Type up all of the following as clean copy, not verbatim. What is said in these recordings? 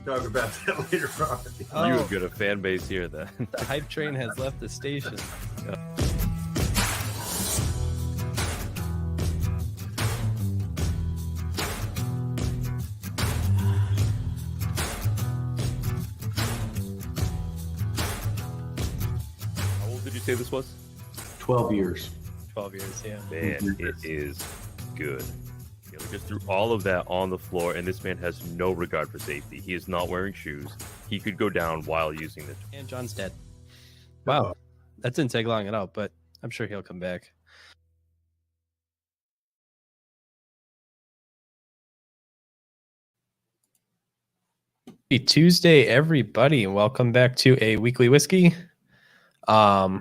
talk about that later on. Oh. You've got a fan base here then. The hype train has left the station. How old did you say this was? 12 years. 12 years, yeah. Man, it is good. We just threw all of that on the floor, and this man has no regard for safety. He is not wearing shoes. He could go down while using this. And John's dead. Wow. That didn't take long at all, but I'm sure he'll come back. Happy Tuesday, everybody, and welcome back to a weekly whiskey. Yeah,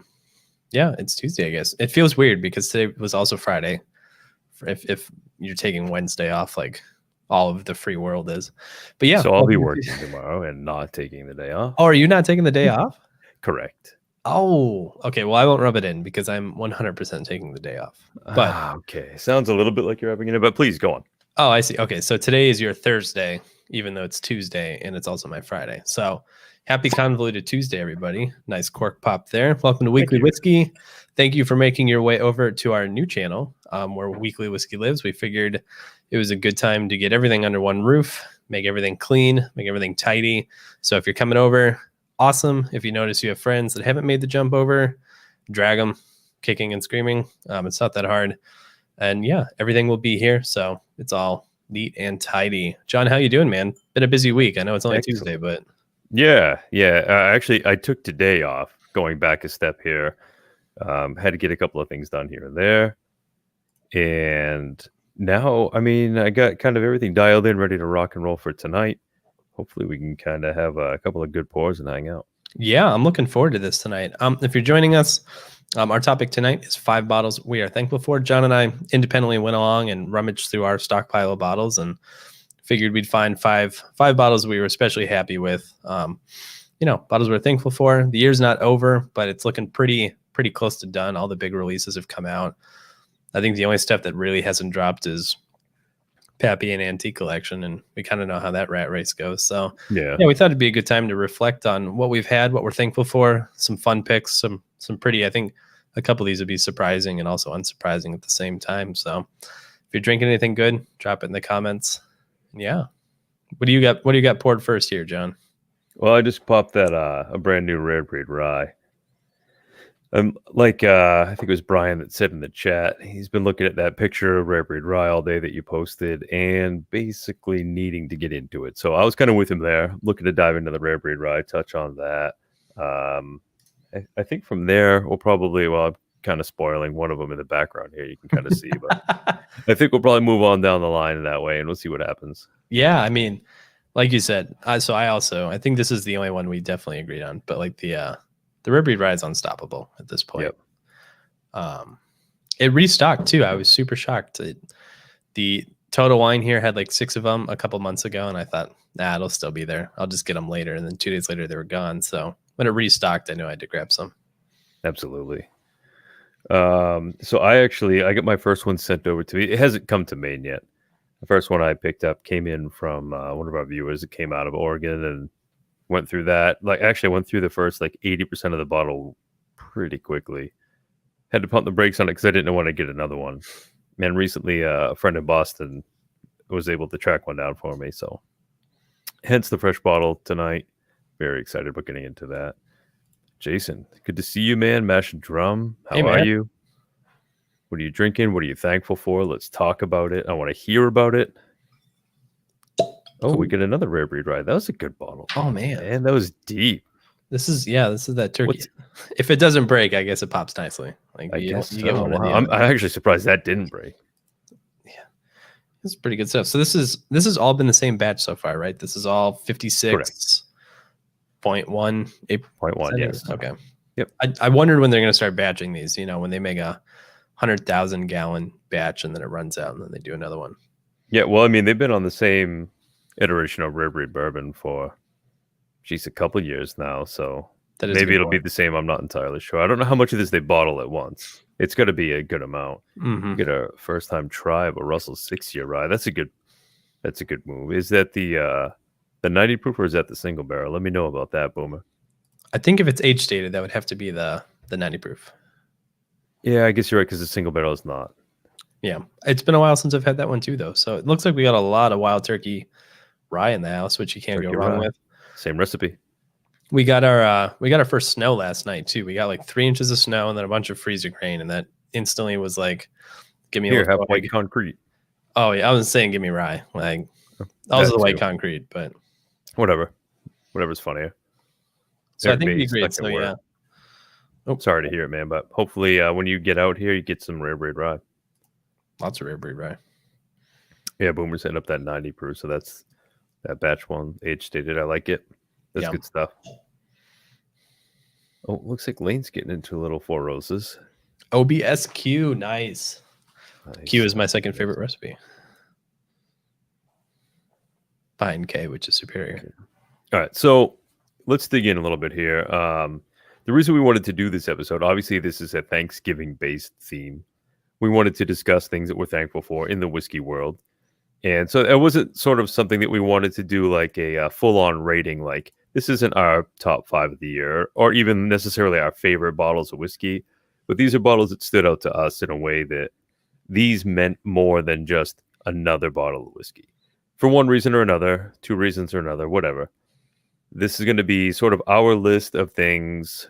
it's Tuesday, I guess. It feels weird because today was also Friday. If you're taking Wednesday off, like all of the free world is. But yeah. So I'll be working tomorrow and not taking the day off. Oh, are you not taking the day off? Correct. Oh, okay. Well, I won't rub it in because I'm 100% taking the day off. But okay. Sounds a little bit like you're rubbing it in, but please go on. Oh, I see. Okay. So today is your Thursday, even though it's Tuesday and it's also my Friday. So happy convoluted Tuesday, everybody. Nice cork pop there. Welcome to Weekly Whiskey. Thank you for making your way over to our new channel where Weekly Whiskey lives. We figured it was a good time to get everything under one roof, make everything clean, make everything tidy. So if you're coming over, awesome. If you notice you have friends that haven't made the jump over, drag them kicking and screaming. It's not that hard. And yeah, everything will be here. So it's all neat and tidy. John, how you doing, man? Been a busy week. I know it's only Tuesday, but... Yeah. Actually, I took today off, going back a step here. Had to get a couple of things done here and there. And now, I mean, I got kind of everything dialed in, ready to rock and roll for tonight. Hopefully we can kind of have a couple of good pours and hang out. Yeah, I'm looking forward to this tonight. If you're joining us, our topic tonight is 5 bottles we are thankful for. John and I independently went along and rummaged through our stockpile of bottles and figured we'd find five bottles we were especially happy with. Bottles we're thankful for. The year's not over, but it's looking pretty close to done. All the big releases have come out. I think the only stuff that really hasn't dropped is Pappy and Antique Collection, and we kind of know how that rat race goes. So yeah, we thought it'd be a good time to reflect on what we've had, what we're thankful for, some fun picks, some pretty, I think a couple of these would be surprising and also unsurprising at the same time. So if you're drinking anything good, drop it in the comments. And yeah. What do you got poured first here, John? Well, I just popped that a brand new rare breed rye. I think it was Brian that said in the chat, he's been looking at that picture of rare breed rye all day that you posted and basically needing to get into it. So I was kind of with him there, looking to dive into the rare breed rye, touch on that. I think from there we'll probably, I'm kind of spoiling one of them in the background here, you can kind of see, but I think we'll probably move on down the line in that way and we'll see what happens. Yeah, I mean, like you said, I think this is the only one we definitely agreed on, but like the rare breed rye is unstoppable at this point. Yep. It restocked too. I was super shocked. The Total Wine here had like 6 of them a couple months ago, and I thought, it'll still be there. I'll just get them later. And then 2 days later, they were gone. So when it restocked, I knew I had to grab some. Absolutely. So I got my first one sent over to me. It hasn't come to Maine yet. The first one I picked up came in from one of our viewers. It came out of Oregon and went through that. Went through the first 80% of the bottle pretty quickly. Had to pump the brakes on it because I didn't want to get another one. And recently, a friend in Boston was able to track one down for me. So, hence the fresh bottle tonight. Very excited about getting into that. Jason, good to see you, man. Mash and Drum. How are you? What are you drinking? What are you thankful for? Let's talk about it. I want to hear about it. Oh, cool. We get another rare breed rye. That was a good bottle. Oh man, that was deep. This is that turkey. If it doesn't break, I guess it pops nicely. I guess you get one. I'm actually surprised that didn't break. Yeah, this is pretty good stuff. So this has all been the same batch so far, right? This is all 56.1. 0.1, yes. Okay. Yep. I wondered when they're going to start batching these. When they make a 100,000 gallon batch and then it runs out and then they do another one. Yeah, well, I mean, they've been on the same iteration of rare breed bourbon for a couple of years now, so maybe it'll be the same. I'm not entirely sure. I don't know how much of this they bottle at once. It's got to be a good amount. Mm-hmm. Get a first time try of a Russell 6-year rye. That's a good move. Is that the the 90 proof, or is that the single barrel? Let me know about that, Boomer. I think if it's age stated, that would have to be the 90 proof. Yeah, I guess you're right, because the single barrel is not. Yeah, it's been a while since I've had that one too, though. So it looks like we got a lot of Wild Turkey rye in the house, which you can't go Turkey wrong rye. with. Same recipe. We got our first snow last night too. We got like 3 inches of snow and then a bunch of freezer grain, and that instantly was like, give me a Here, little have white concrete. Oh yeah, I was saying give me rye. Like also the white concrete, but Whatever's funnier. so I think we Everybody's agreed. stuck So at work. yeah. Oh, Sorry to hear it, man, but hopefully when you get out here, you get some rare breed rye. lots of rare breed rye. Yeah, Boomer's setting up that 90 proof, so that's that batch one, age stated. I like it. That's good stuff. Oh, looks like Lane's getting into a little Four Roses. OBSQ, nice. Nice. Q is my second favorite recipe. Behind K, which is superior. Okay. All right, so let's dig in a little bit here. The reason we wanted to do this episode, obviously, this is a Thanksgiving-based theme. We wanted to discuss things that we're thankful for in the whiskey world. And so it wasn't sort of something that we wanted to do like a full-on rating, like this isn't our top 5 of the year or even necessarily our favorite bottles of whiskey, but these are bottles that stood out to us in a way that these meant more than just another bottle of whiskey. For one reason or another, 2 reasons or another, whatever. This is going to be sort of our list of things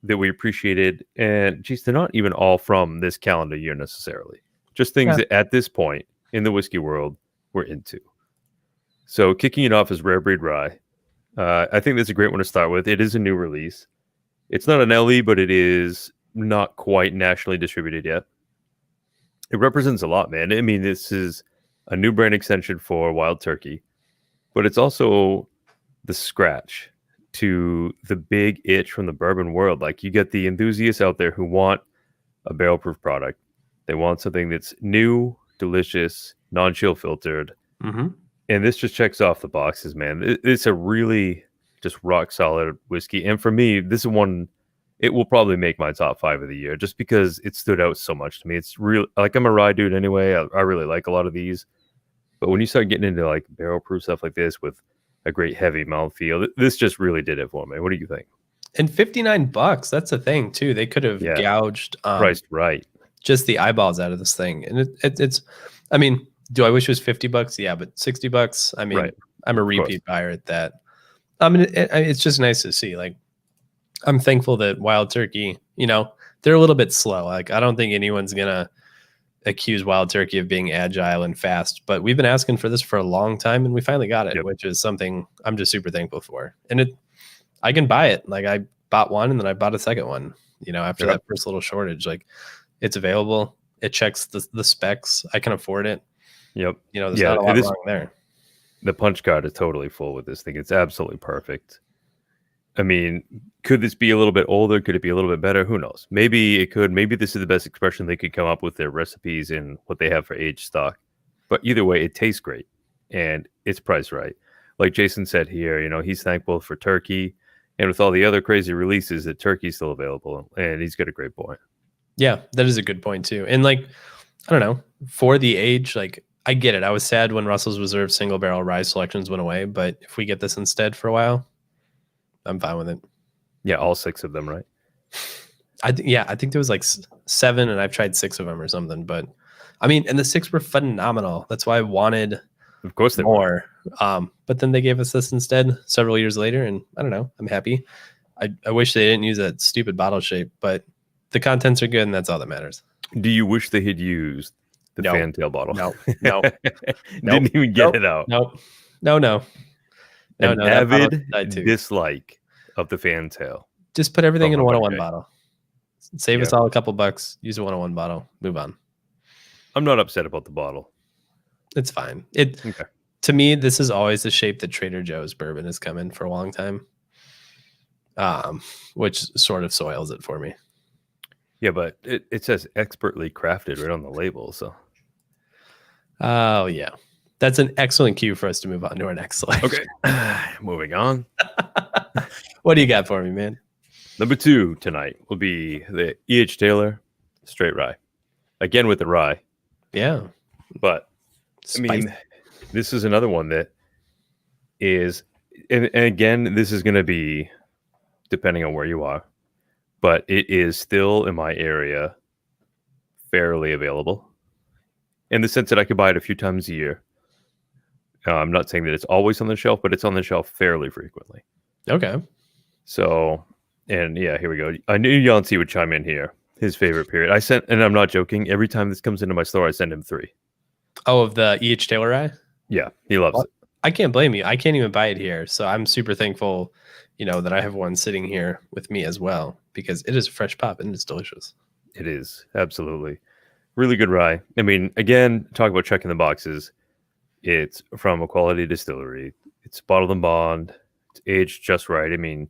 that we appreciated. And geez, they're not even all from this calendar year necessarily. Just things that at this point in the whiskey world we're into. So kicking it off is Rare Breed Rye. I think that's a great one to start with. It is a new release. It's not an LE, but it is not quite nationally distributed yet. It represents a lot, man. I mean, this is a new brand extension for Wild Turkey, but it's also the scratch to the big itch from the bourbon world. Like, you get the enthusiasts out there who want a barrel proof product. They want something that's new, delicious, non-chill filtered. Mm-hmm. And this just checks off the boxes, man. It's a really just rock solid whiskey. And for me, this is one, it will probably make my top 5 of the year just because it stood out so much to me. It's real, like, I'm a rye dude anyway. I really like a lot of these. But when you start getting into like barrel proof stuff like this with a great heavy mouthfeel, this just really did it for me. What do you think? And $59, that's the thing too. They could have gouged priced right, just the eyeballs out of this thing. And it's, I mean, do I wish it was $50? Yeah, but $60. I mean, right. I'm a repeat buyer at that. I mean, it's just nice to see. Like, I'm thankful that Wild Turkey, you know, they're a little bit slow. Like, I don't think anyone's gonna accuse Wild Turkey of being agile and fast, but we've been asking for this for a long time, and we finally got it, which is something I'm just super thankful for. And I can buy it. Like, I bought one, and then I bought a second one. You know, after that first little shortage, like, it's available. It checks the specs. I can afford it. Yep. You know, there's not a lot wrong there. The punch card is totally full with this thing. It's absolutely perfect. I mean, could this be a little bit older? Could it be a little bit better? Who knows? Maybe it could. Maybe this is the best expression they could come up with their recipes and what they have for aged stock. But either way, it tastes great and it's priced right. Like Jason said here, you know, he's thankful for turkey, and with all the other crazy releases, that turkey's still available, and he's got a great point. Yeah, that is a good point too. And like, I don't know, for the age, like, I get it. I was sad when Russell's Reserve single barrel rye selections went away, but if we get this instead for a while, I'm fine with it. Yeah, all 6 of them, right? I think there was like 7, and I've tried 6 of them or something. But I mean, and the 6 were phenomenal. That's why I wanted, of course, they more. But then they gave us this instead several years later, and I don't know. I'm happy. I wish they didn't use that stupid bottle shape, but the contents are good, and that's all that matters. Do you wish they had used the fantail bottle? No. Didn't even get it out. No. An avid dislike of the fantail. Just put everything in a 101 bottle. Save us all a couple bucks. Use a 101 bottle. Move on. I'm not upset about the bottle. It's fine. To me, this is always the shape that Trader Joe's bourbon has come in for a long time, which sort of soils it for me. Yeah, but it says expertly crafted right on the label. So, oh yeah, that's an excellent cue for us to move on to our next slide. Okay, moving on. What do you got for me, man? Number 2 tonight will be the E.H. Taylor Straight Rye. Again with the rye. Yeah. But, I mean, this is another one that is and again, this is going to be depending on where you are, but it is still in my area fairly available in the sense that I could buy it a few times a year. I'm not saying that it's always on the shelf, but it's on the shelf fairly frequently. Okay. So, and yeah, here we go. I knew Yancey would chime in here. His favorite period. I sent, and I'm not joking, every time this comes into my store, I send him 3. Oh, of the E.H. Taylor rye? Yeah, he loves Well, it. I can't blame you. I can't even buy it here. So I'm super thankful, that I have one sitting here with me as well, because it is a fresh pop and it's delicious. It is. Absolutely. Really good rye. I mean, again, talk about checking the boxes. It's from a quality distillery. It's bottled and bond. It's aged just right. I mean,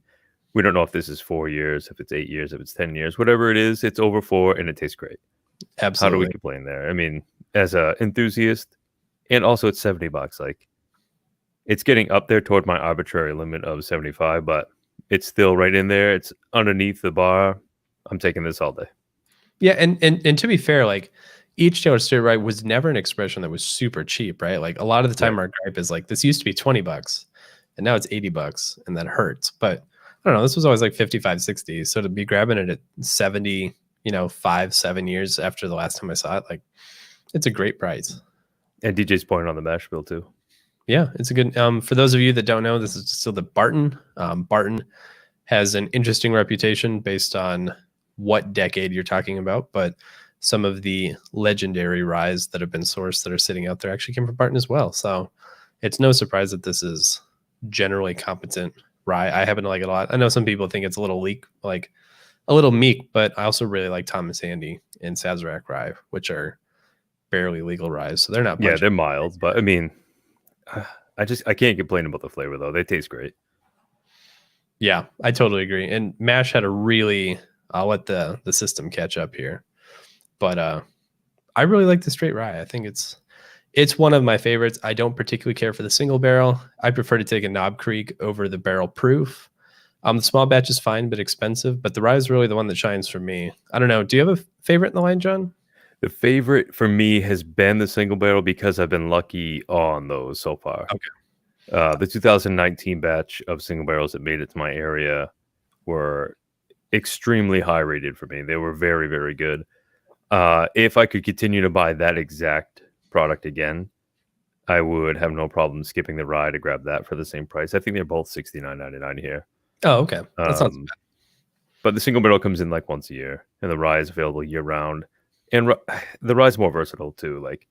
we don't know if this is 4 years, if it's 8 years, if it's 10 years, whatever it is, it's over 4 and it tastes great. Absolutely. How do we complain there? I mean, as an enthusiast, and also it's $70. Like, it's getting up there toward my arbitrary limit of 75, but it's still right in there. It's underneath the bar. I'm taking this all day. Yeah, and to be fair, like each Taylor Straight Rye was never an expression that was super cheap, right? Like a lot of the time, our gripe is like this used to be $20, and now it's $80, and that hurts. But I don't know, this was always like 55, 60. So to be grabbing it at 70, 5-7 years after the last time I saw it, like it's a great price. And DJ's pointing on the mash bill too. Yeah, it's a good. For those of you that don't know, this is still the Barton. Barton has an interesting reputation based on what decade you're talking about, but some of the legendary ryes that have been sourced that are sitting out there actually came from Barton as well. So it's no surprise that this is generally competent rye. I happen to like it a lot. I know some people think it's a little meek, but I also really like Thomas Andy and Sazerac rye, which are barely legal ryes. So they're not. Yeah, they're mild, but I mean, I can't complain about the flavor though. They taste great. Yeah, I totally agree. And Mash had a really, I'll let the system catch up here, but I really like the straight rye. I think it's one of my favorites. I don't particularly care for the single barrel. I prefer to take a Knob Creek over the barrel proof. The small batch is fine, but expensive. But the rye is really the one that shines for me. I don't know. Do you have a favorite in the line, John? The favorite for me has been the single barrel because I've been lucky on those so far. Okay. The 2019 batch of single barrels that made it to my area were extremely high rated for me. They were very, very good. If I could continue to buy that exact product again, I would have no problem skipping the rye to grab that for the same price. I think they're both $69.99 here. Oh, okay. That sounds bad. But the single barrel comes in like once a year, and the rye is available year round. And the rye is more versatile too. Like,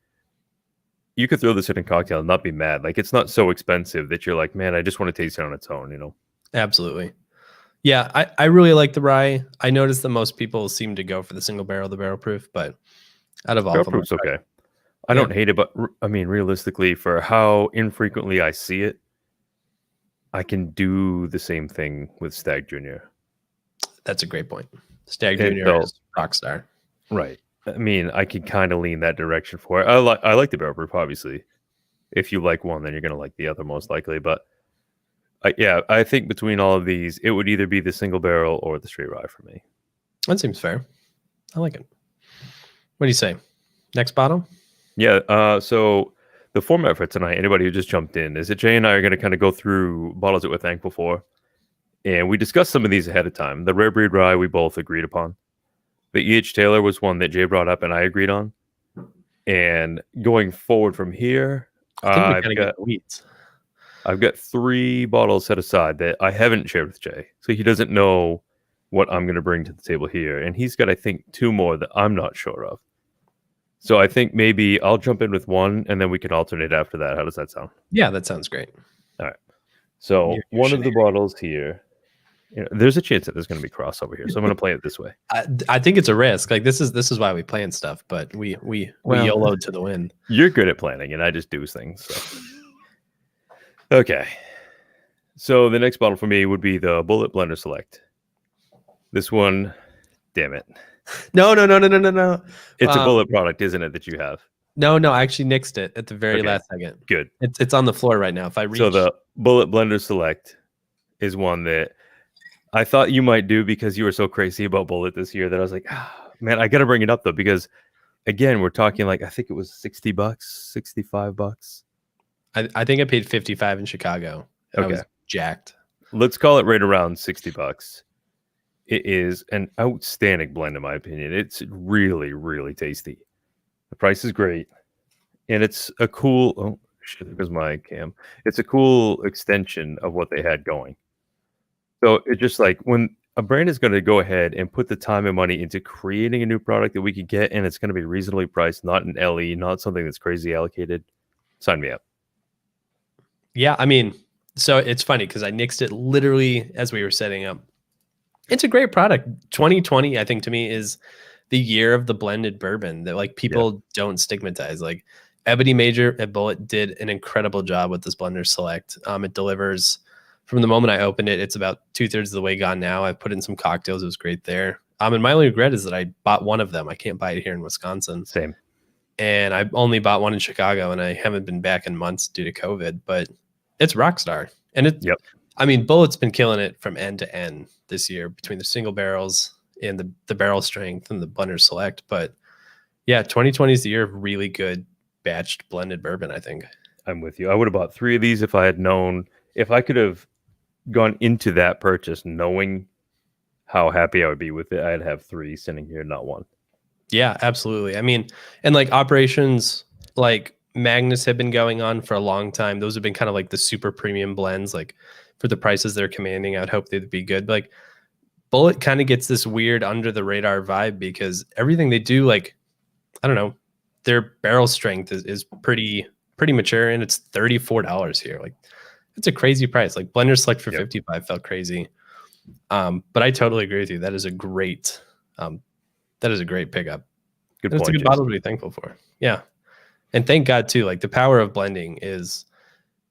you could throw this in a cocktail and not be mad. Like, it's not so expensive that you're like, man, I just want to taste it on its own, Absolutely. Yeah, I really like the rye. I noticed that most people seem to go for the single barrel, the barrel proof, but out of all Barrel of them, proof's okay. I don't hate it, but I mean, realistically, for how infrequently I see it, I can do the same thing with Stag Junior. That's a great point. Stag Junior is rock star. Right. I mean, I can kind of lean that direction for it. I like the barrel proof, obviously. If you like one, then you're going to like the other most likely. But I think between all of these, it would either be the single barrel or the straight rye for me. That seems fair. I like it. What do you say? Next bottle? Yeah. So the format for tonight, anybody who just jumped in, is that Jay and I are going to kind of go through bottles that we're thankful for. And we discussed some of these ahead of time. The rare breed rye we both agreed upon. The E.H. Taylor was one that Jay brought up and I agreed on. And going forward from here, I've got 3 bottles set aside that I haven't shared with Jay. So he doesn't know what I'm going to bring to the table here. And he's got, I think, 2 more that I'm not sure of. So I think maybe I'll jump in with one and then we can alternate after that. How does that sound? Yeah, that sounds great. All right. So one of the bottles here, there's a chance that there's going to be crossover here. So I'm going to play it this way. I think it's a risk. Like this is why we plan stuff, but we YOLO to the wind. You're good at planning and I just do things. So. Okay. So the next bottle for me would be the Bullet Blender Select. This one, damn it. No. It's a Bullet product, isn't it, that you have? No, I actually nixed it at the very last second. Good. It's on the floor right now. If I reach... So the Bullet Blender Select is one that I thought you might do because you were so crazy about Bullet this year that I was like, man, I got to bring it up though, because again, we're talking like, I think it was $60, $65. I think I paid $55 in Chicago. I was jacked. let's call it right around $60. It is an outstanding blend, in my opinion. It's really, really tasty. The price is great, and it's a cool. Oh shit! There goes my cam. It's a cool extension of what they had going. So it's just like when a brand is going to go ahead and put the time and money into creating a new product that we could get, and it's going to be reasonably priced, not an LE, not something that's crazy allocated. Sign me up. Yeah, I mean, so it's funny because I nixed it literally as we were setting up. It's a great product. 2020, I think, to me is the year of the blended bourbon that like people don't stigmatize. Like Ebony Major at Bullet did an incredible job with this blender select. It delivers from the moment I opened it. It's about 2/3 of the way gone now. I've put in some cocktails. It was great there. And my only regret is that I bought one of them. I can't buy it here in Wisconsin. Same. And I only bought one in Chicago, and I haven't been back in months due to COVID. But it's Rockstar, and it. Yep. I mean, Bullet's been killing it from end to end this year between the single barrels and the barrel strength and the blender select. But yeah, 2020 is the year of really good batched blended bourbon, I think. I'm with you. I would have bought 3 of these if I had known, if I could have gone into that purchase knowing how happy I would be with it. I'd have 3 sitting here, not 1. Yeah, absolutely. I mean, and like operations like Magnus have been going on for a long time. Those have been kind of like the super premium blends, like for the prices they're commanding. I'd hope they'd be good. But like Bullet kind of gets this weird under the radar vibe because everything they do, like, I don't know, their barrel strength is pretty mature, and it's $34 here. Like, it's a crazy price. Like blender select for 55 felt crazy. But I totally agree with you. That is a great pickup. Good and point. It's a good bottle to be thankful for. Yeah. And thank God too, like the power of blending is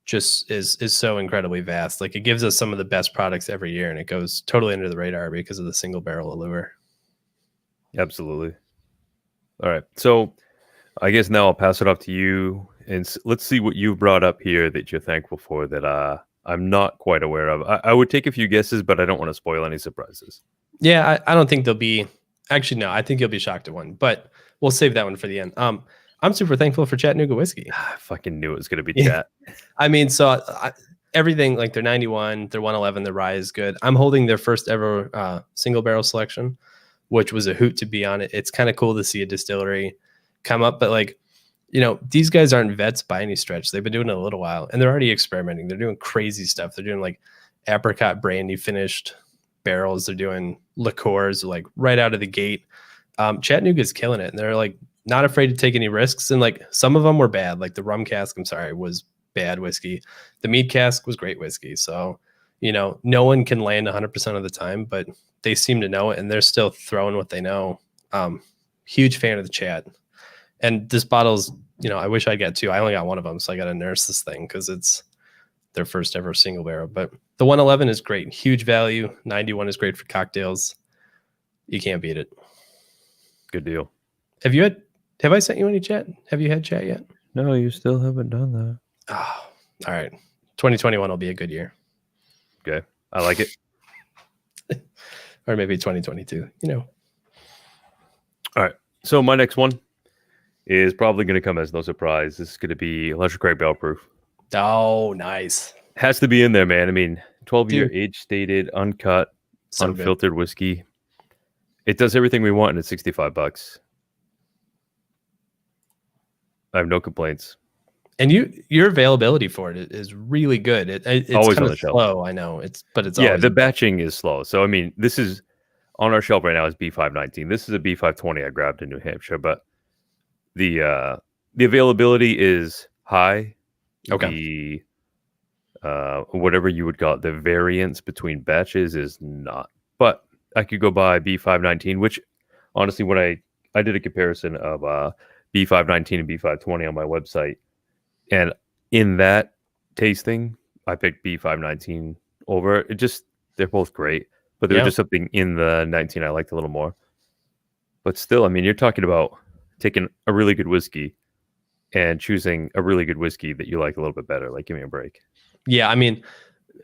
so incredibly vast. Like it gives us some of the best products every year, and it goes totally under the radar because of the single barrel allure. Absolutely. All right. So I guess now I'll pass it off to you, and let's see what you've brought up here that you're thankful for that I'm not quite aware of. I would take a few guesses, but I don't want to spoil any surprises. Yeah, I don't think they'll be. Actually, no, I think you'll be shocked at one, but we'll save that one for the end. I'm super thankful for Chattanooga whiskey. I fucking knew it was going to be chat. I mean, so everything, like their 91, their 111, their rye is good. I'm holding their first ever single barrel selection, which was a hoot to be on it. It's kind of cool to see a distillery come up, but like, you know, these guys aren't vets by any stretch. They've been doing it a little while, and they're already experimenting. They're doing crazy stuff. They're doing like apricot brandy finished barrels. They're doing liqueurs like right out of the gate. Chattanooga's killing it, and they're like not afraid to take any risks. And like some of them were bad, like the rum cask, was bad whiskey. The mead cask was great whiskey. So, you know, no one can land 100% of the time, but they seem to know it, and they're still throwing what they know. Huge fan of the Chat. And this bottle's, you know, I wish I got 2. I only got 1 of them, so I got to nurse this thing because it's their first ever single barrel. But the 111 is great. Huge value. 91 is great for cocktails. You can't beat it. Good deal. Have I sent you any chat? Have you had chat yet? No, you still haven't done that. Oh, all right. 2021 will be a good year. Okay. I like it. Or maybe 2022, you know. All right. So my next one is probably going to come as no surprise. This is going to be Electric Craig Barrel Proof. Oh, nice. Has to be in there, man. I mean, 12-year age stated, uncut, So unfiltered whiskey. It does everything we want, and it's $65. I have no complaints. And your availability for it is really good. It's always kind on the of shelf. slow, I know. It's Yeah, always the batching is slow. So I mean, this is on our shelf right now is B519. This is a B520 I grabbed in New Hampshire, but the availability is high. Okay. The whatever you would call it, the variance between batches is not. But I could go buy B519, which honestly, when I did a comparison of B519 and B520 on my website, and in that tasting, I picked B519 over. They're both great, but there's just something in the 19 I liked a little more. But still, I mean, you're talking about taking a really good whiskey and choosing a really good whiskey that you like a little bit better. Like, give me a break. Yeah, I mean,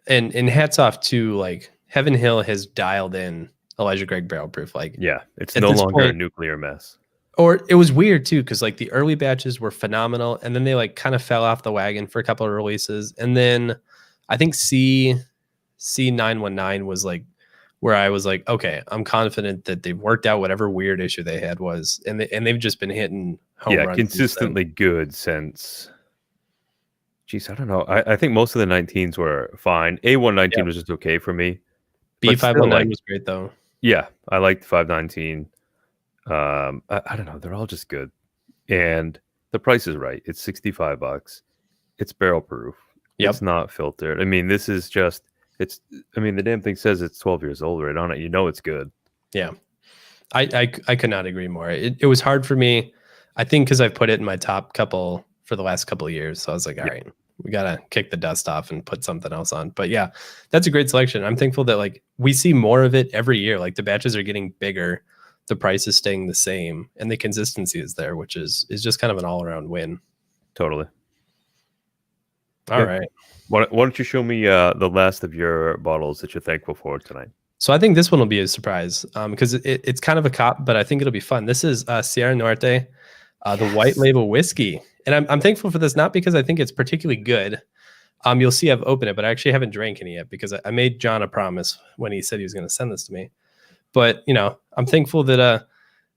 and hats off to like Heaven Hill has dialed in Elijah Craig Barrel Proof. Like, Yeah, it's at no this longer a point- nuclear mess. Or it was weird too, because like the early batches were phenomenal, and then they like kind of fell off the wagon for a couple of releases, and then I think C919 was like where I was like, okay, I'm confident that they've worked out whatever weird issue they had was, and they've just been hitting home runs. Consistently good since. Geez, I don't know. I think most of the 19s were fine. A119 was just okay for me. B519 was great though. Yeah, I liked 519. I don't know. They're all just good, and the price is right. It's $65. It's barrel proof. Yep. It's not filtered. I mean, this is just. I mean, the damn thing says it's 12 years old right on it. You know it's good. Yeah. I could not agree more. It was hard for me, I think, because I've put it in my top couple for the last couple of years. So I was like, all right, we got to kick the dust off and put something else on. But yeah, that's a great selection. I'm thankful that like we see more of it every year. Like the batches are getting bigger, the price is staying the same, and the consistency is there, which is just kind of an all-around win. Totally. All right. Why don't you show me the last of your bottles that you're thankful for tonight? So I think this one will be a surprise because it's kind of a cop, but I think it'll be fun. This is Sierra Norte, the white label whiskey. And I'm thankful for this, not because I think it's particularly good. You'll see I've opened it, but I actually haven't drank any yet because I made John a promise when he said he was going to send this to me. But, you know, I'm thankful that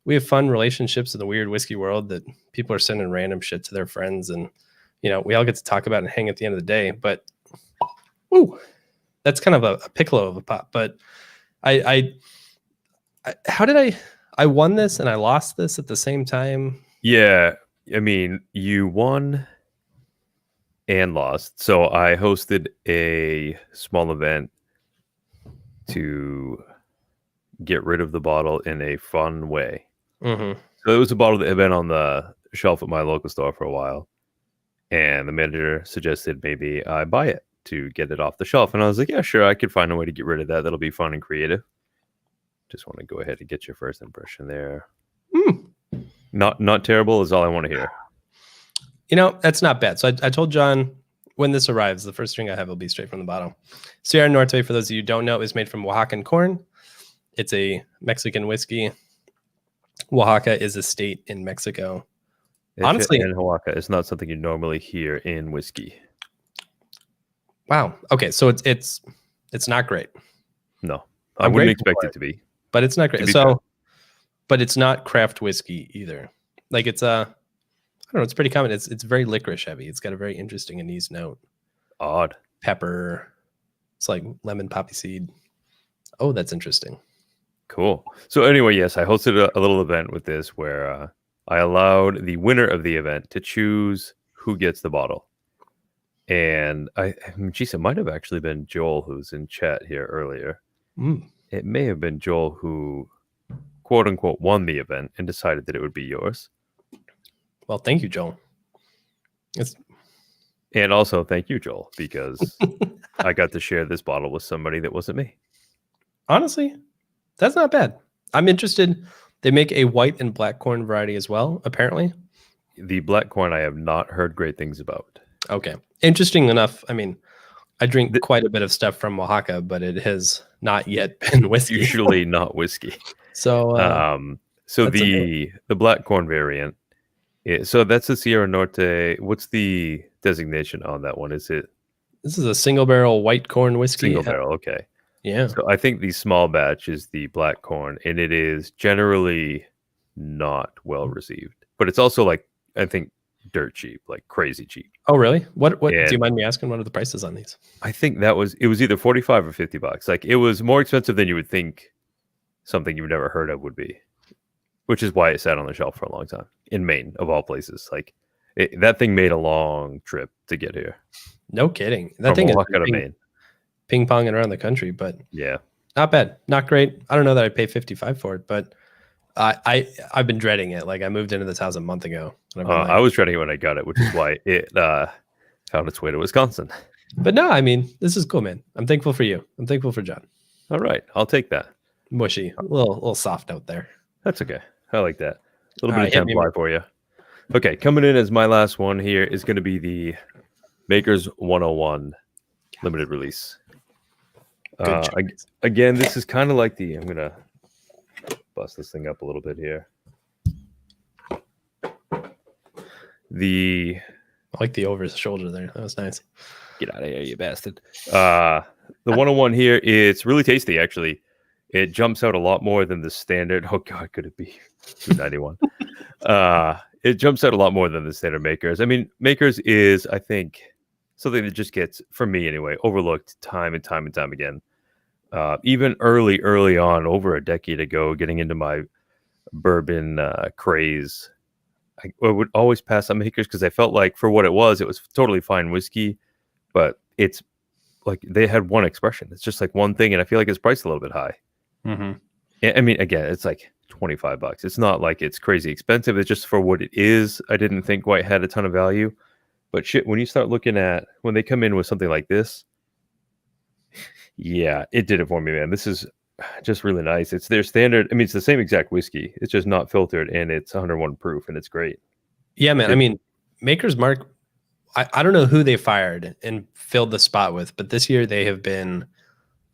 we have fun relationships in the weird whiskey world, that people are sending random shit to their friends, and you know, we all get to talk about it and hang at the end of the day. But that's kind of a piccolo of a pop. But I how did I won this and I lost this at the same time? Yeah, I mean, you won and lost. So I hosted a small event to get rid of the bottle in a fun way. Mm-hmm. So it was a bottle that had been on the shelf at my local store for a while. And the manager suggested maybe I buy it to get it off the shelf. And I was like, yeah, sure, I could find a way to get rid of that. That'll be fun and creative. Just want to go ahead and get your first impression there. Not terrible is all I want to hear. You know, that's not bad. So I told John when this arrives, the first drink I have will be straight from the bottle. Sierra Norte, for those of you who don't know, is made from Oaxacan corn. It's a Mexican whiskey. Oaxaca is a state in Mexico. Honestly, in Oaxaca, it's not something you normally hear in whiskey. Wow. Okay, so it's not great. No, I wouldn't expect it to be. But it's not great. So, but it's not craft whiskey either. Like it's I don't know. It's pretty common. It's very licorice heavy. It's got a very interesting anise note. Odd. Pepper. It's like lemon poppy seed. Oh, that's interesting. Cool. So anyway, yes, I hosted a little event with this where I allowed the winner of the event to choose who gets the bottle. And geez, it might have actually been Joel who's in chat here earlier. It may have been Joel who, quote unquote, won the event and decided that it would be yours. Well, thank you, Joel. And also thank you, Joel, because I got to share this bottle with somebody that wasn't me. Honestly, that's not bad. I'm interested. They make a white and black corn variety as well, apparently. The black corn I have not heard great things about. Okay. Interesting enough. I mean, I drink quite a bit of stuff from Oaxaca, but it has not yet been whiskey. Usually not whiskey. So the black corn variant. So that's the Sierra Norte. What's the designation on that one? Is it? This is a single barrel white corn whiskey. Single barrel. Okay. Yeah. So I think the small batch is the black corn, and it is generally not well received. But it's also like, I think, dirt cheap, like crazy cheap. Oh, really? What do you mind me asking? What are the prices on these? I think it was either $45 or $50. Like it was more expensive than you would think something you've never heard of would be, which is why it sat on the shelf for a long time in Maine, of all places. Like that thing made a long trip to get here. No kidding. That thing is Maine. Ping-ponging around the country, but yeah, not bad, not great. I don't know that I'd pay $55 for it, but I've been dreading it. Like I moved into this house a month ago. I was dreading it when I got it, which is why it found its way to Wisconsin. But no, I mean, this is cool, man. I'm thankful for you. I'm thankful for John. All right, I'll take that. Mushy, a little soft out there. That's okay. I like that. A little bit of template for you. Okay, coming in as my last one here is going to be the Maker's 101 limited release. Again, this is kind of like I'm going to bust this thing up a little bit here. The I like the over his shoulder there. That was nice. Get out of here, you bastard. The 101 here, it's really tasty, actually. It jumps out a lot more than the standard. Oh, God, could it be 291? It jumps out a lot more than the standard Makers. I mean, Makers is, I think, something that just gets, for me anyway, overlooked time and time and time again. Even early on, over a decade ago, getting into my bourbon craze, I would always pass on Makers because I felt like for what it was totally fine whiskey, but it's like they had one expression. It's just like one thing, and I feel like it's priced a little bit high. Mm-hmm. I mean, again, it's like $25. It's not like it's crazy expensive. It's just for what it is. I didn't think quite had a ton of value. But shit, when you start looking at when they come in with something like this, yeah, it did it for me, man. This is just really nice. It's their standard. I mean, it's the same exact whiskey. It's just not filtered, and it's 101 proof, and it's great. Yeah, man. I mean, Maker's Mark, I don't know who they fired and filled the spot with, but this year they have been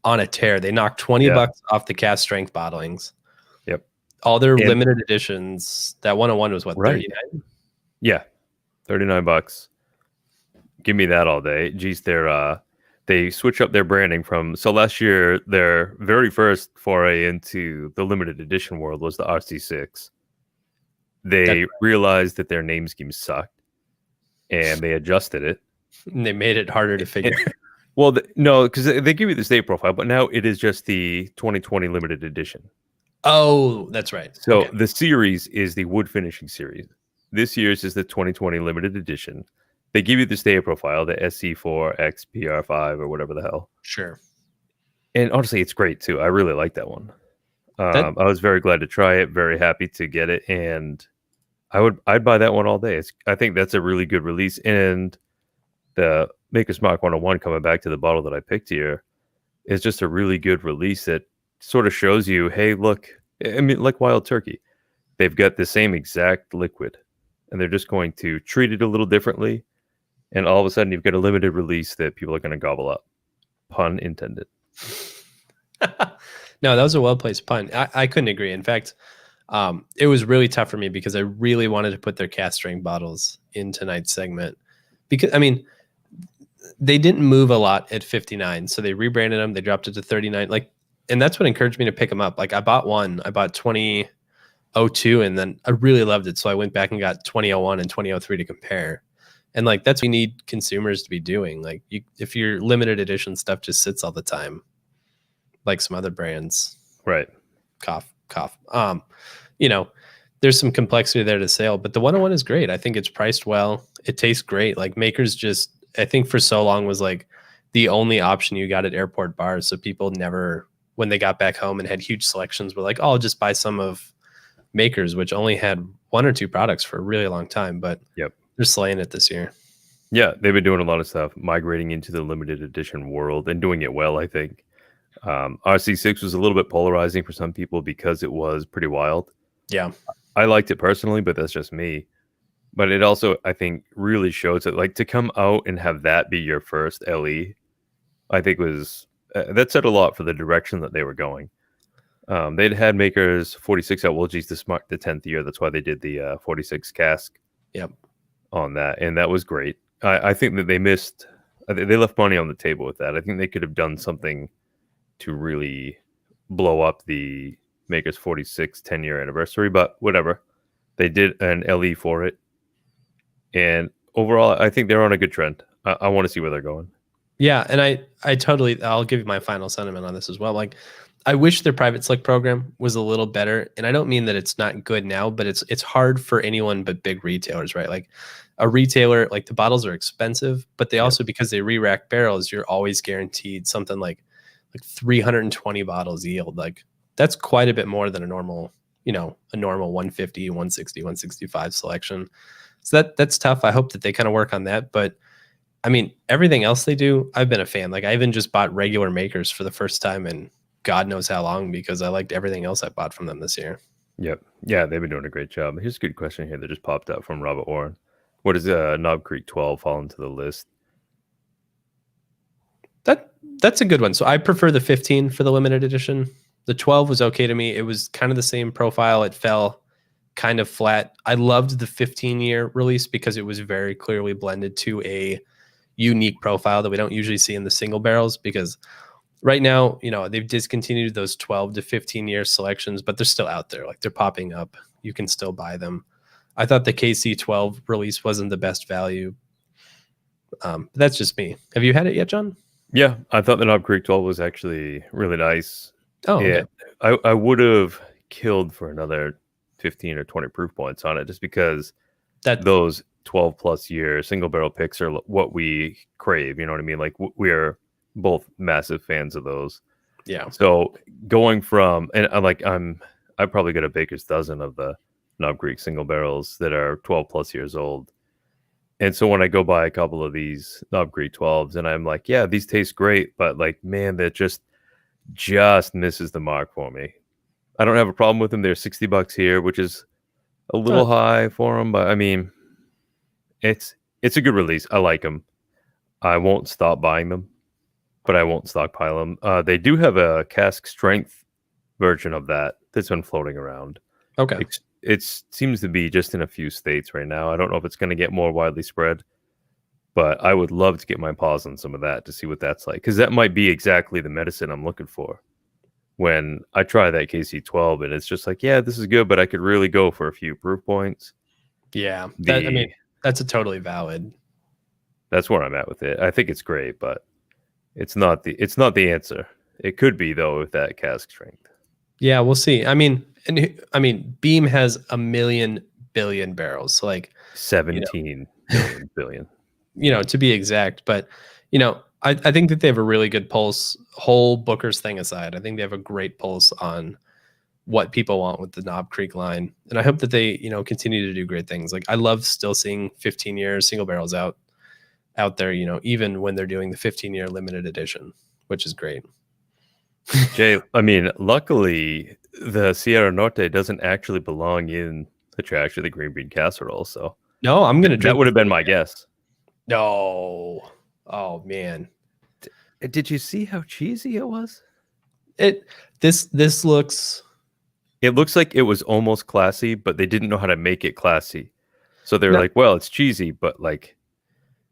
on a tear. They knocked $20 off the cast strength bottlings. Yep. All their limited editions. That 101 was what, 39? Yeah, $39. Give me that all day. Geez, they switch up their branding so last year their very first foray into the limited edition world was the RC6. They realized that their name scheme sucked, and they adjusted it. And they made it harder to figure. Well, no, because they give you the state profile, but now it is just the 2020 limited edition. Oh, that's right. So the series is the wood finishing series. This year's is the 2020 limited edition. They give you the state profile, the SC4, XPR5, or whatever the hell. Sure. And honestly, it's great too. I really like that one. I was very glad to try it, very happy to get it, and I'd buy that one all day. I think that's a really good release. And the Maker's Mark 101 coming back to the bottle that I picked here is just a really good release that sort of shows you, hey, look, I mean, like Wild Turkey, they've got the same exact liquid, and they're just going to treat it a little differently. And all of a sudden, you've got a limited release that people are going to gobble up. Pun intended. No, that was a well-placed pun. I couldn't agree. In fact, it was really tough for me because I really wanted to put their cast strength bottles in tonight's segment. Because, I mean, they didn't move a lot at 59. So they rebranded them. They dropped it to 39. And that's what encouraged me to pick them up. Like, I bought 2002, and then I really loved it. So I went back and got 2001 and 2003 to compare. And that's what we need consumers to be doing. Like, if your limited edition stuff just sits all the time, like some other brands, right? Cough. There's some complexity there to sale, but the 101 is great. I think it's priced well. It tastes great. Like, Makers just, I think for so long was like the only option you got at airport bars. So people never, when they got back home and had huge selections, were like, oh, I'll just buy some of Makers, which only had one or two products for a really long time. But they're slaying it this year. Yeah, they've been doing a lot of stuff, migrating into the limited edition world and doing it well, I think. RC6 was a little bit polarizing for some people because it was pretty wild. Yeah. I liked it personally, but that's just me. But it also, I think, really shows that, like, to come out and have that be your first LE, I think was, that said a lot for the direction that they were going. They'd had Makers 46 out. Well, geez, this marked the 10th year. That's why they did the 46 cask on that. And that was great. I think that they left money on the table with that. I think they could have done something to really blow up the Makers 46 10-year anniversary, but whatever. They did an LE for it. And overall, I think they're on a good trend. I want to see where they're going. Yeah, and I'll give you my final sentiment on this as well. Like, I wish their private select program was a little better. And I don't mean that it's not good now, but it's hard for anyone but big retailers, right? Like, a retailer, like, the bottles are expensive, but they also, because they re-rack barrels, you're always guaranteed something like 320 bottles yield. Like, that's quite a bit more than a normal 150, 160, 165 selection. So that's tough. I hope that they kind of work on that. But I mean, everything else they do, I've been a fan. Like, I even just bought regular Makers for the first time in God knows how long because I liked everything else I bought from them this year. Yep. Yeah, they've been doing a great job. Here's a good question here that just popped up from Robert Warren. What does Knob Creek 12 fall into the list? That's a good one. So I prefer the 15 for the limited edition. The 12 was okay to me. It was kind of the same profile. It fell kind of flat. I loved the 15-year release because it was very clearly blended to a unique profile that we don't usually see in the single barrels, because right now, they've discontinued those 12 to 15-year selections, but they're still out there. Like, they're popping up. You can still buy them. I thought the KC12 release wasn't the best value. But that's just me. Have you had it yet, John? Yeah, I thought the Knob Creek 12 was actually really nice. Oh, okay. I would have killed for another 15 or 20 proof points on it, just because those 12 plus year single barrel picks are what we crave. You know what I mean? Like, we are both massive fans of those. Yeah. So going from, and I probably got a baker's dozen of the Knob Creek single barrels that are 12 plus years old. And so when I go buy a couple of these Knob Creek 12s, and I'm like, yeah, these taste great, but like, man, that just misses the mark for me. I don't have a problem with them. They're $60 here, which is a little high for them, but I mean, it's a good release. I like them. I won't stop buying them, but I won't stockpile them. They do have a cask strength version of that's been floating around. Okay. It seems to be just in a few states right now. I don't know if it's going to get more widely spread, but I would love to get my paws on some of that to see what that's like, because that might be exactly the medicine I'm looking for. When I try that KC12, and it's just like, yeah, this is good, but I could really go for a few proof points. Yeah, that's a totally valid. That's where I'm at with it. I think it's great, but it's not the answer. It could be, though, with that cask strength. Yeah, we'll see. I mean, Beam has 1 million billion barrels, so like 17 billion. To be exact. But I think that they have a really good pulse. Whole Booker's thing aside, I think they have a great pulse on what people want with the Knob Creek line, and I hope that they continue to do great things. Like, I love still seeing 15-year single barrels out there. Even when they're doing the 15-year limited edition, which is great. Jay, I mean, luckily the Sierra Norte doesn't actually belong in the trash of the green bean casserole. So no, I'm gonna drink. That would have been my guess. No, oh man, did you see how cheesy it was? This looks. It looks like it was almost classy, but they didn't know how to make it classy. So they were like, "Well, it's cheesy, but like,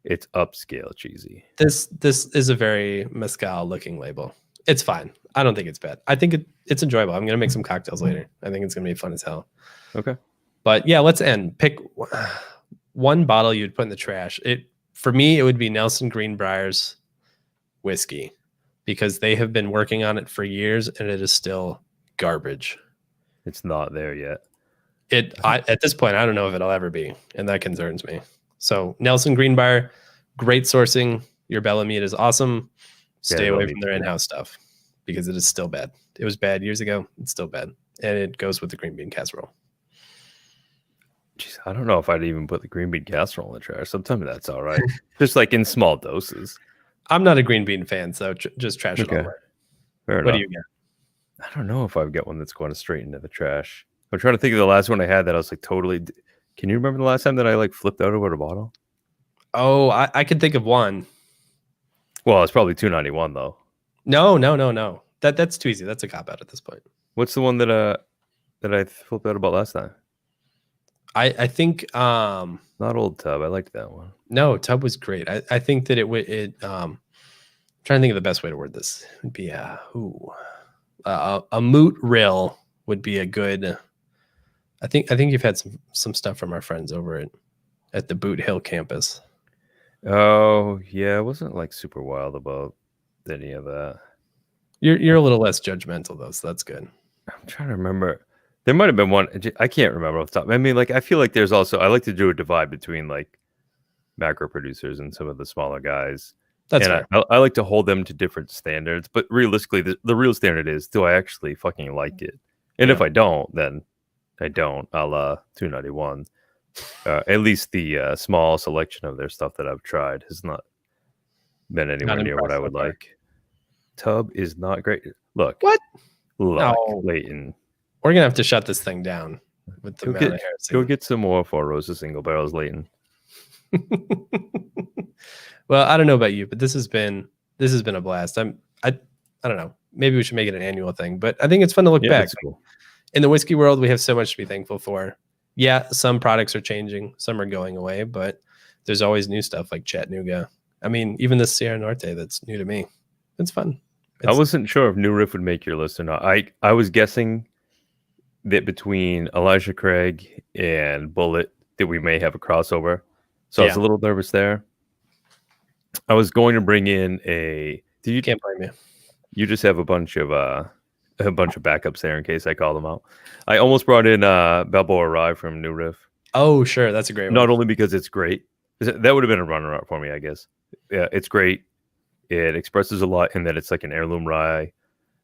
it's upscale cheesy." This is a very mezcal looking label. It's fine. I don't think it's bad. I think it's enjoyable. I'm gonna make some cocktails later. I think it's gonna be fun as hell. Okay. But yeah, let's end. Pick one bottle you'd put in the trash. For me, it would be Nelson Greenbrier's whiskey, because they have been working on it for years and it is still garbage. It's not there yet. At this point, I don't know if it'll ever be, and that concerns me. So Nelson Greenbrier, great sourcing. Your Bella mead is awesome. Stay away from their in-house stuff, because it is still bad. It was bad years ago. It's still bad. And it goes with the green bean casserole. Jeez, I don't know if I'd even put the green bean casserole in the trash. Sometimes that's all right. Just like in small doses. I'm not a green bean fan, so just trash it all. Fair enough. What do you get? I don't know if I've got one that's going straight into the trash. I'm trying to think of the last one I had that I was like totally. Can you remember the last time that I like flipped out over a bottle? Oh, I could think of one. Well, it's probably $2.91 though. No. That's too easy. That's a cop out at this point. What's the one that I flipped out about last time? I think not Old Tub. I liked that one. No, Tub was great. I think that trying to think of the best way to word this. It would be a Moot Rill would be a good. I think you've had some stuff from our friends over at the Boot Hill campus. Oh yeah, I wasn't like super wild about any of that. You're a little less judgmental though, so that's good. I'm trying to remember. There might have been one. I can't remember off the top. I mean, like, I feel like there's also, I like to do a divide between like macro producers and some of the smaller guys. That's and I like to hold them to different standards. But realistically, the real standard is, do I actually fucking like it? And if I don't, then I don't. A la $2.91. At least the small selection of their stuff that I've tried has not been anywhere near what I would like. Tub is not great. Look. What? Look, Leighton. We're gonna have to shut this thing down with the amount of heresy. Go get some more Four Roses single barrels, Leighton. Well, I don't know about you, but this has been a blast. I don't know. Maybe we should make it an annual thing, but I think it's fun to look back. Cool. In the whiskey world, we have so much to be thankful for. Yeah, some products are changing, some are going away, but there's always new stuff like Chattanooga. I mean, even the Sierra Norte that's new to me. It's fun. I wasn't sure if New Riff would make your list or not. I was guessing that between Elijah Craig and Bullet that we may have a crossover. So I was a little nervous there. I was going to bring in you can't blame me. You just have a bunch of backups there in case I call them out. I almost brought in Balboa Rye from New Riff. Oh, sure. That's a great one. Not only because it's great. That would have been a runner-up for me, I guess. Yeah, it's great. It expresses a lot in that it's like an heirloom rye.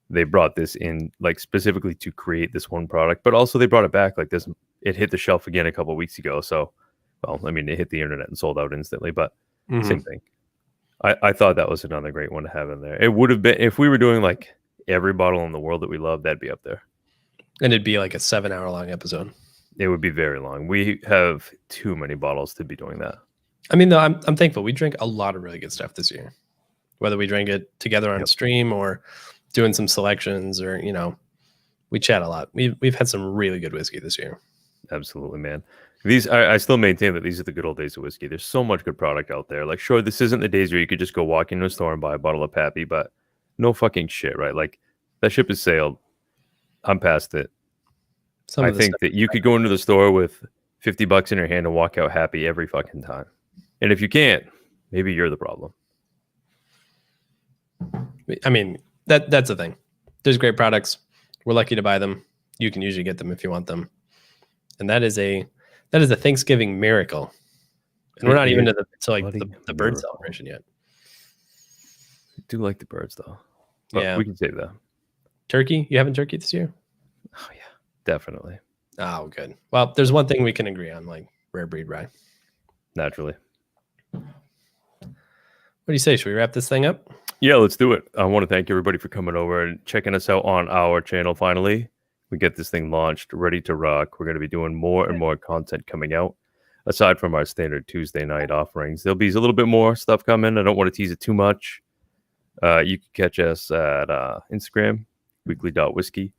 They brought this in like specifically to create this one product, but also they brought it back like this. It hit the shelf again a couple of weeks ago. So, well, I mean, it hit the internet and sold out instantly, but same thing. I thought that was another great one to have in there. It would have been, if we were doing like every bottle in the world that we love, that'd be up there. And it'd be like a 7-hour long episode. It would be very long. We have too many bottles to be doing that. I mean, though, I'm thankful. We drank a lot of really good stuff this year. Whether we drank it together on stream or doing some selections, or we chat a lot. We've had some really good whiskey this year. Absolutely, man. These I still maintain that these are the good old days of whiskey. There's so much good product out there. Like, sure, this isn't the days where you could just go walk into a store and buy a bottle of Pappy, but no fucking shit, right? Like, that ship has sailed. I'm past it. I think that you could go into the store with $50 in your hand and walk out happy every fucking time. And if you can't, maybe you're the problem. I mean, that's the thing. There's great products. We're lucky to buy them. You can usually get them if you want them. And that is a Thanksgiving miracle. And we're not even to the bird celebration yet. I do like the birds though. But yeah, we can save that. Turkey? You having turkey this year? Oh yeah, definitely. Oh, good. Well, there's one thing we can agree on, like rare breed rye. Naturally. What do you say? Should we wrap this thing up? Yeah, let's do it. I want to thank everybody for coming over and checking us out on our channel. Finally, we get this thing launched, ready to rock. We're going to be doing more and more content coming out. Aside from our standard Tuesday night offerings, there'll be a little bit more stuff coming. I don't want to tease it too much. You can catch us at Instagram, weekly.whiskey.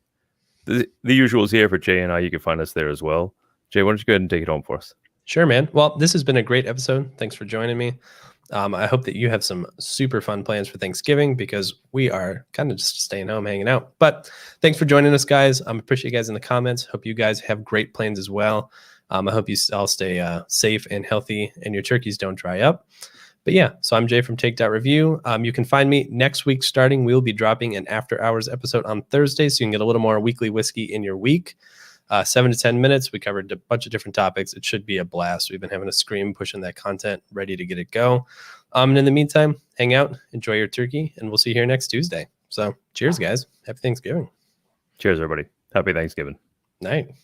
The usual is here for Jay and I. You can find us there as well. Jay, why don't you go ahead and take it home for us? Sure, man. Well, this has been a great episode. Thanks for joining me. I hope that you have some super fun plans for Thanksgiving, because we are kind of just staying home, hanging out. But thanks for joining us, guys. I appreciate you guys in the comments. Hope you guys have great plans as well. I hope you all stay safe and healthy and your turkeys don't dry up. But yeah, so I'm Jay from Take.Review. You can find me next week starting. We'll be dropping an after hours episode on Thursday, so you can get a little more weekly whiskey in your week. 7 to 10 minutes. We covered a bunch of different topics. It should be a blast. We've been having a scream pushing that content, ready to get it go. And in the meantime, hang out, enjoy your turkey, and we'll see you here next Tuesday. So cheers, guys. Happy Thanksgiving. Cheers, everybody. Happy Thanksgiving. Night.